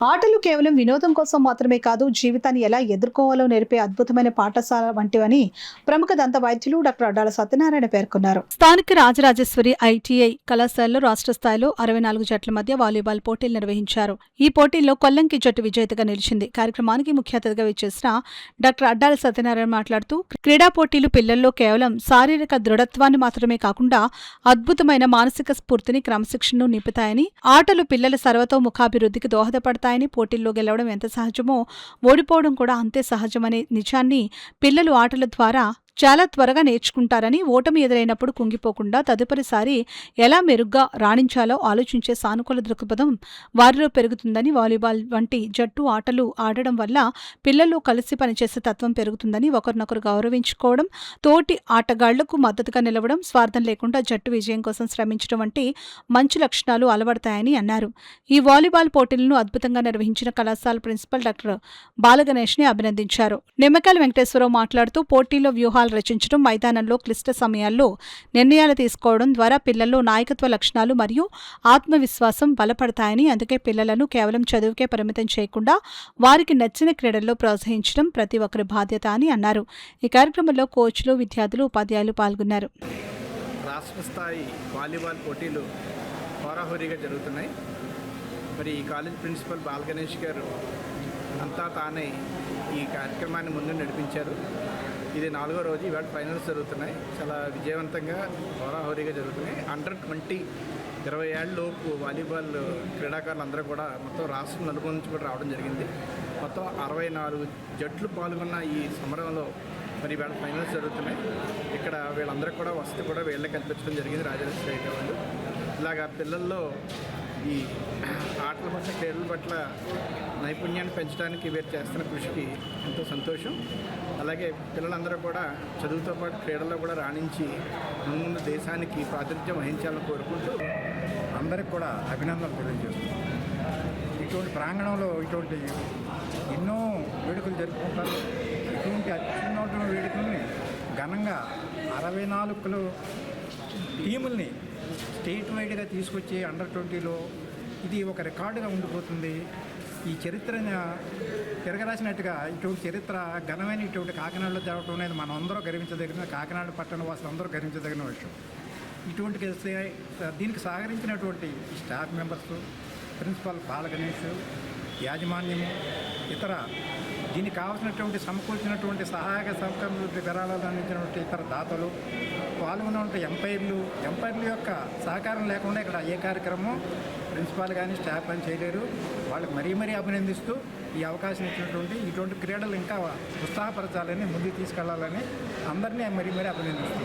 ఆటలు కేవలం వినోదం కోసం మాత్రమే కాదు, జీవితాన్ని ఎలా ఎదుర్కోవాలో నేర్పే అద్భుతమైన పాఠశాల వంటివని ప్రముఖ దంత వైద్యులు డాక్టర్ అడ్డాల సత్యనారాయణ పేర్కొన్నారు. స్థానిక రాజరాజేశ్వరి ఐటీఐ కళాశాలలో రాష్ట్ర స్థాయిలో 64 జట్ల మధ్య వాలీబాల్ పోటీలు నిర్వహించారు. ఈ పోటీల్లో కొల్లంకి జట్టు విజేతగా నిలిచింది. కార్యక్రమానికి ముఖ్య అతిథిగా విచ్చేసిన డాక్టర్ అడ్డాల సత్యనారాయణ మాట్లాడుతూ, క్రీడా పోటీలు పిల్లల్లో కేవలం శారీరక దృఢత్వాన్ని మాత్రమే కాకుండా అద్భుతమైన మానసిక స్ఫూర్తిని, క్రమశిక్షణను నింపుతాయని, ఆటలు పిల్లల సర్వతోముఖాభివృద్ధికి దోహదపడతాయని, పోటీల్లో గెలవడం ఎంత సహజమో ఓడిపోవడం కూడా అంతే సహజమనే నిజాన్ని పిల్లలు ఆటల ద్వారా చాలా త్వరగా నేర్చుకుంటారని, ఓటమి ఎదురైనప్పుడు కుంగిపోకుండా తదుపరిసారి ఎలా మెరుగ్గా రాణించాలో ఆలోచించే సానుకూల దృక్పథం వారిలో పెరుగుతుందని, వాలీబాల్ వంటి జట్టు ఆటలు ఆడడం వల్ల పిల్లల్లో కలిసి పనిచేసే తత్వం పెరుగుతుందని, ఒకరినొకరు గౌరవించుకోవడం, తోటి ఆటగాళ్లకు మద్దతుగా నిలవడం, స్వార్థం లేకుండా జట్టు విజయం కోసం శ్రమించడం వంటి మంచి లక్షణాలు అలవడతాయని అన్నారు. ఈ వాలీబాల్ పోటీలను అద్భుతంగా నిర్వహించిన కళాశాల ప్రిన్సిపల్ డాక్టర్ బాలగణేష్ని అభినందించారు. నిమ్మకాయల వెంకటేశ్వరరావు మాట్లాడుతూ, పోటీలో వ్యూహాలు రచించడం, మైదానంలో క్లిష్ట సమయాల్లో నిర్ణయాలు తీసుకోవడం ద్వారా పిల్లల్లో నాయకత్వ లక్షణాలు మరియు ఆత్మవిశ్వాసం బలపడతాయని, అందుకే పిల్లలను కేవలం చదువుకే పరిమితం చేయకుండా వారికి నచ్చిన క్రీడల్లో ప్రోత్సహించడం ప్రతి ఒక్కరి బాధ్యత అని అన్నారు. ఈ కార్యక్రమంలో కోచ్లు, విద్యార్థులు, ఉపాధ్యాయులు పాల్గొన్నారు. రాష్ట్ర స్థాయి వాలీబాల్ పోటీలు హోరాహోరీగా జరుగుతున్నాయి. మరి ఈ కాలేజ్ ప్రిన్సిపల్ బాలగణేష్ గారు అంతా తానే ఈ కార్యక్రమాన్ని ముందు నడిపించారు. ఇది 4వ రోజు. ఇవాళ ఫైనల్స్ జరుగుతున్నాయి. చాలా విజయవంతంగా హోరాహోరీగా జరుగుతున్నాయి. అండర్-20 20 ఏళ్ళలోపు వాలీబాల్ క్రీడాకారులు అందరూ కూడా మొత్తం రాష్ట్రం నలుగురు నుంచి కూడా రావడం జరిగింది. మొత్తం 64 జట్లు పాల్గొన్న ఈ సమరంలో మరి ఇవాళ ఫైనల్స్ జరుగుతున్నాయి. ఇక్కడ వీళ్ళందరూ కూడా వసతి కూడా వీళ్ళే కల్పించడం జరిగింది. రాజరాజేశ్వరి ఐటీ వాళ్ళు ఇలాగా పిల్లల్లో ఈ ఆటల పట్ల, క్రీడల పట్ల నైపుణ్యాన్ని పెంచడానికి వీరు చేస్తున్న కృషికి ఎంతో సంతోషం. అలాగే పిల్లలందరూ కూడా చదువుతో పాటు క్రీడల్లో కూడా రాణించి ముందు దేశానికి ప్రాతినిధ్యం వహించాలని కోరుకుంటూ అందరికి కూడా అభినందనలు తెలియజేస్తున్నాం. ఇటువంటి ప్రాంగణంలో ఇటువంటి ఎన్నో వేడుకలు జరుపుకుంటారు. ఇటువంటి అత్యున్నత వేడుకల్ని ఘనంగా 64 టీముల్ని స్టేట్ వైడ్గా తీసుకొచ్చి అండర్-20లో ఇది ఒక రికార్డుగా ఉండిపోతుంది. ఈ చరిత్రను తిరగరాసినట్టుగా ఇటువంటి చరిత్ర ఘనమైన ఇటువంటి కాకినాడలో జరగడం అనేది మనం అందరూ గర్వించదగిన, కాకినాడ పట్టణ వాసులు అందరూ గర్వించదగిన విషయం. ఇటువంటి దీనికి సహకరించినటువంటి స్టాఫ్ మెంబర్స్, ప్రిన్సిపల్ బాలగణేష్, యాజమాన్యము, ఇతర దీనికి కావాల్సినటువంటి సమకూర్చినటువంటి సహాయక సహకారాలు విరాళాలు అందించినటువంటి ఇతర దాతలు, పాల్గొన్నటువంటి ఎంపైర్ల యొక్క సహకారం లేకుండా ఇక్కడ ఏ కార్యక్రమం ప్రిన్సిపాల్ కానీ స్టాఫ్ కానీ చేయలేరు. వాళ్ళకి మరీ అభినందిస్తూ ఈ అవకాశం ఇచ్చినటువంటి ఇటువంటి క్రీడలు ఇంకా ఉత్సాహపరచాలని, ముందుకు తీసుకెళ్లాలని అందరినీ మరీ అభినందిస్తున్నాను.